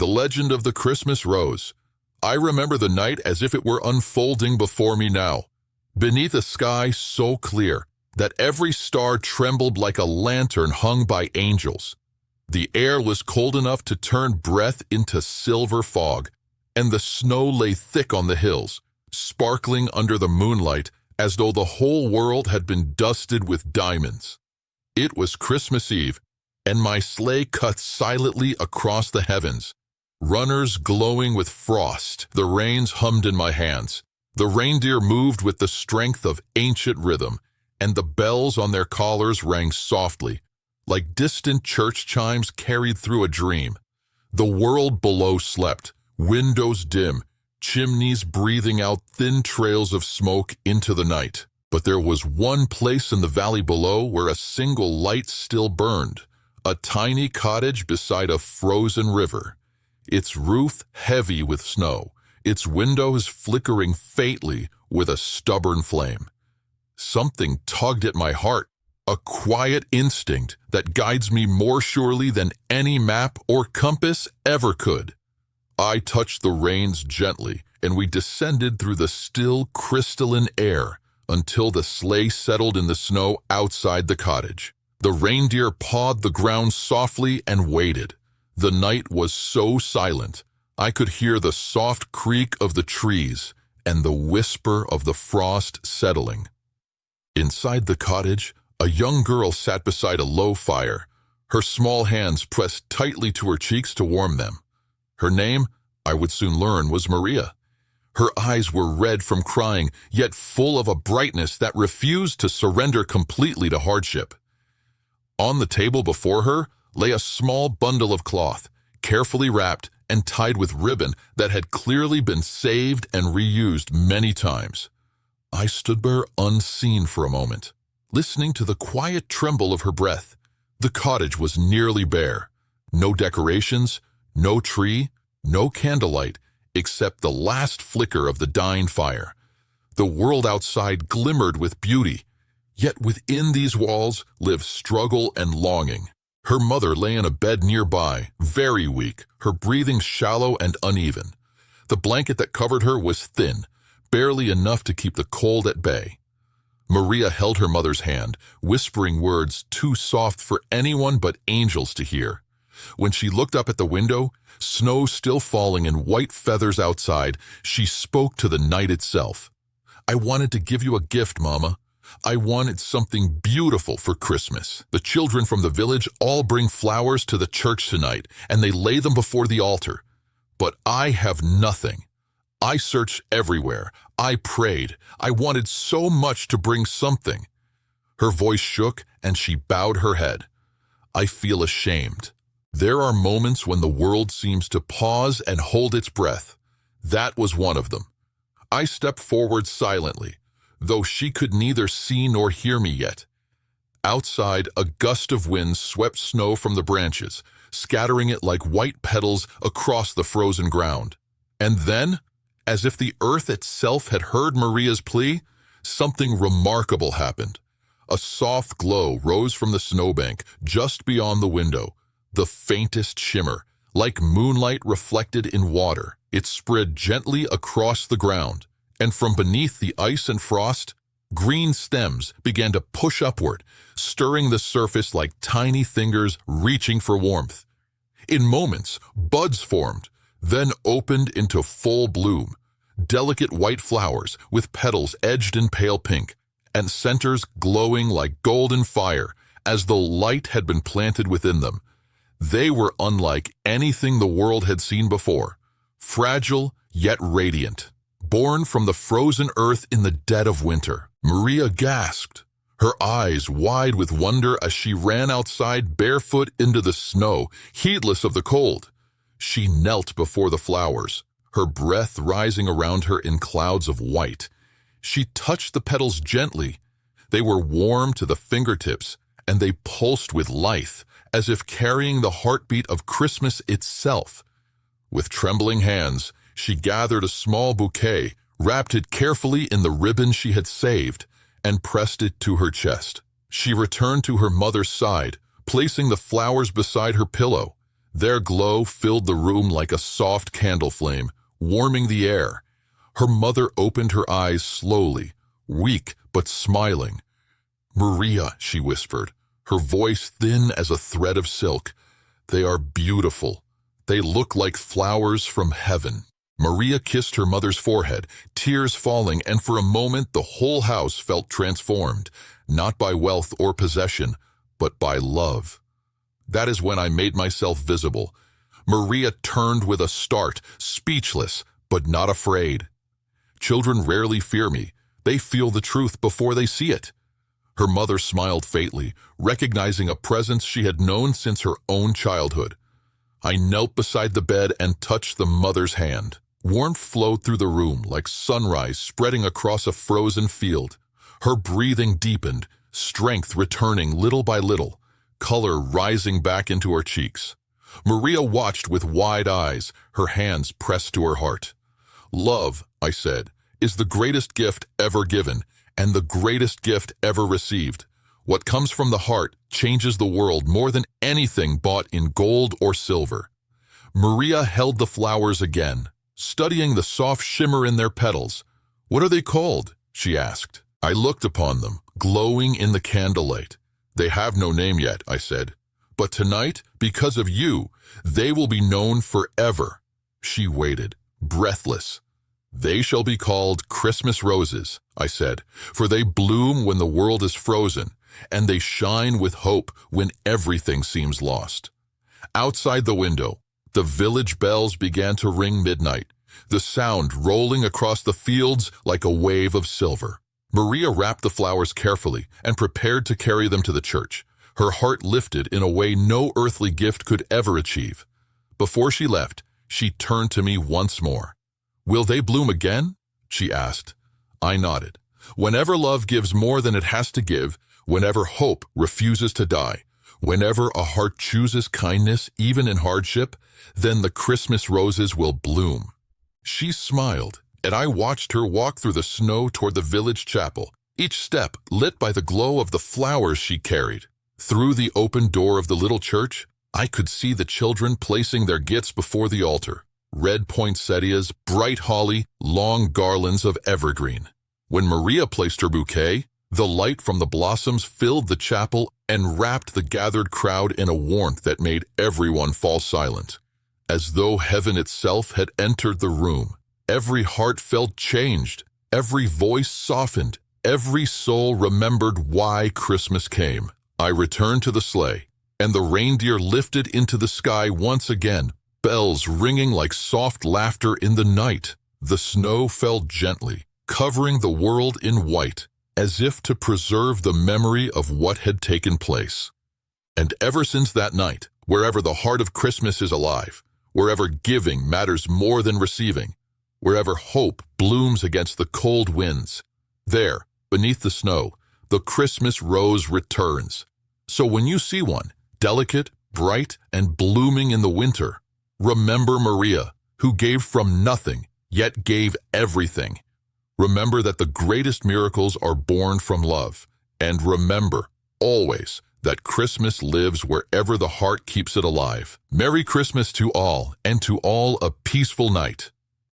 The Legend of the Christmas Rose. I remember the night as if it were unfolding before me now. Beneath a sky so clear that every star trembled like a lantern hung by angels. The air was cold enough to turn breath into silver fog, and the snow lay thick on the hills, sparkling under the moonlight as though the whole world had been dusted with diamonds. It was Christmas Eve, and my sleigh cut silently across the heavens. Runners glowing with frost, the reins hummed in my hands. The reindeer moved with the strength of ancient rhythm, and the bells on their collars rang softly, like distant church chimes carried through a dream. The world below slept, windows dim, chimneys breathing out thin trails of smoke into the night. But there was one place in the valley below where a single light still burned, a tiny cottage beside a frozen river. Its roof heavy with snow, its windows flickering faintly with a stubborn flame. Something tugged at my heart, a quiet instinct that guides me more surely than any map or compass ever could. I touched the reins gently, and we descended through the still, crystalline air until the sleigh settled in the snow outside the cottage. The reindeer pawed the ground softly and waited. The night was so silent, I could hear the soft creak of the trees and the whisper of the frost settling. Inside the cottage, a young girl sat beside a low fire, her small hands pressed tightly to her cheeks to warm them. Her name, I would soon learn, was Maria. Her eyes were red from crying, yet full of a brightness that refused to surrender completely to hardship. On the table before her lay a small bundle of cloth, carefully wrapped and tied with ribbon that had clearly been saved and reused many times. I stood there unseen for a moment, listening to the quiet tremble of her breath. The cottage was nearly bare. No decorations, no tree, no candlelight, except the last flicker of the dying fire. The world outside glimmered with beauty, yet within these walls lived struggle and longing. Her mother lay in a bed nearby, very weak, her breathing shallow and uneven. The blanket that covered her was thin, barely enough to keep the cold at bay. Maria held her mother's hand, whispering words too soft for anyone but angels to hear. When she looked up at the window, snow still falling in white feathers outside, she spoke to the night itself. "I wanted to give you a gift, Mama. I wanted something beautiful for Christmas. The children from the village all bring flowers to the church tonight, and they lay them before the altar. But I have nothing. I searched everywhere. I prayed. I wanted so much to bring something." Her voice shook, and she bowed her head. I feel ashamed. There are moments when the world seems to pause and hold its breath. That was one of them. I stepped forward silently, though she could neither see nor hear me yet. Outside, a gust of wind swept snow from the branches, scattering it like white petals across the frozen ground. And then, as if the earth itself had heard Maria's plea, something remarkable happened. A soft glow rose from the snowbank just beyond the window, the faintest shimmer, like moonlight reflected in water. It spread gently across the ground, and from beneath the ice and frost, green stems began to push upward, stirring the surface like tiny fingers reaching for warmth. In moments, buds formed, then opened into full bloom, delicate white flowers with petals edged in pale pink, and centers glowing like golden fire as though light had been planted within them. They were unlike anything the world had seen before, fragile yet radiant, born from the frozen earth in the dead of winter. Maria gasped, her eyes wide with wonder as she ran outside barefoot into the snow, heedless of the cold. She knelt before the flowers, her breath rising around her in clouds of white. She touched the petals gently. They were warm to the fingertips, and they pulsed with life, as if carrying the heartbeat of Christmas itself. With trembling hands, she gathered a small bouquet, wrapped it carefully in the ribbon she had saved, and pressed it to her chest. She returned to her mother's side, placing the flowers beside her pillow. Their glow filled the room like a soft candle flame, warming the air. Her mother opened her eyes slowly, weak but smiling. "Maria," she whispered, her voice thin as a thread of silk. "They are beautiful. They look like flowers from heaven." Maria kissed her mother's forehead, tears falling, and for a moment the whole house felt transformed, not by wealth or possession, but by love. That is when I made myself visible. Maria turned with a start, speechless, but not afraid. Children rarely fear me. They feel the truth before they see it. Her mother smiled faintly, recognizing a presence she had known since her own childhood. I knelt beside the bed and touched the mother's hand. Warmth flowed through the room like sunrise spreading across a frozen field. Her breathing deepened, strength returning little by little, color rising back into her cheeks. Maria watched with wide eyes, her hands pressed to her heart. "Love," I said, "is the greatest gift ever given, and the greatest gift ever received. What comes from the heart changes the world more than anything bought in gold or silver." Maria held the flowers again, studying the soft shimmer in their petals. "What are they called?" she asked. I looked upon them, glowing in the candlelight. "They have no name yet," I said. "But tonight, because of you, they will be known forever." She waited, breathless. "They shall be called Christmas roses," I said, "for they bloom when the world is frozen, and they shine with hope when everything seems lost." Outside the window, the village bells began to ring midnight, the sound rolling across the fields like a wave of silver. Maria wrapped the flowers carefully and prepared to carry them to the church, her heart lifted in a way no earthly gift could ever achieve. Before she left, she turned to me once more. "Will they bloom again?" she asked. I nodded. Whenever love gives more than it has to give, whenever hope refuses to die, whenever a heart chooses kindness even in hardship, then the Christmas roses will bloom. She smiled, and I watched her walk through the snow toward the village chapel, each step lit by the glow of the flowers she carried. Through the open door of the little church, I could see the children placing their gifts before the altar. Red poinsettias, bright holly, long garlands of evergreen. When Maria placed her bouquet, the light from the blossoms filled the chapel and wrapped the gathered crowd in a warmth that made everyone fall silent. As though heaven itself had entered the room, every heart felt changed, every voice softened, every soul remembered why Christmas came. I returned to the sleigh, and the reindeer lifted into the sky once again, bells ringing like soft laughter in the night. The snow fell gently, covering the world in white, as if to preserve the memory of what had taken place. And ever since that night, wherever the heart of Christmas is alive, wherever giving matters more than receiving, wherever hope blooms against the cold winds, there, beneath the snow, the Christmas rose returns. So when you see one, delicate, bright, and blooming in the winter, remember Maria, who gave from nothing, yet gave everything. Remember that the greatest miracles are born from love. And remember, always, that Christmas lives wherever the heart keeps it alive. Merry Christmas to all, and to all a peaceful night.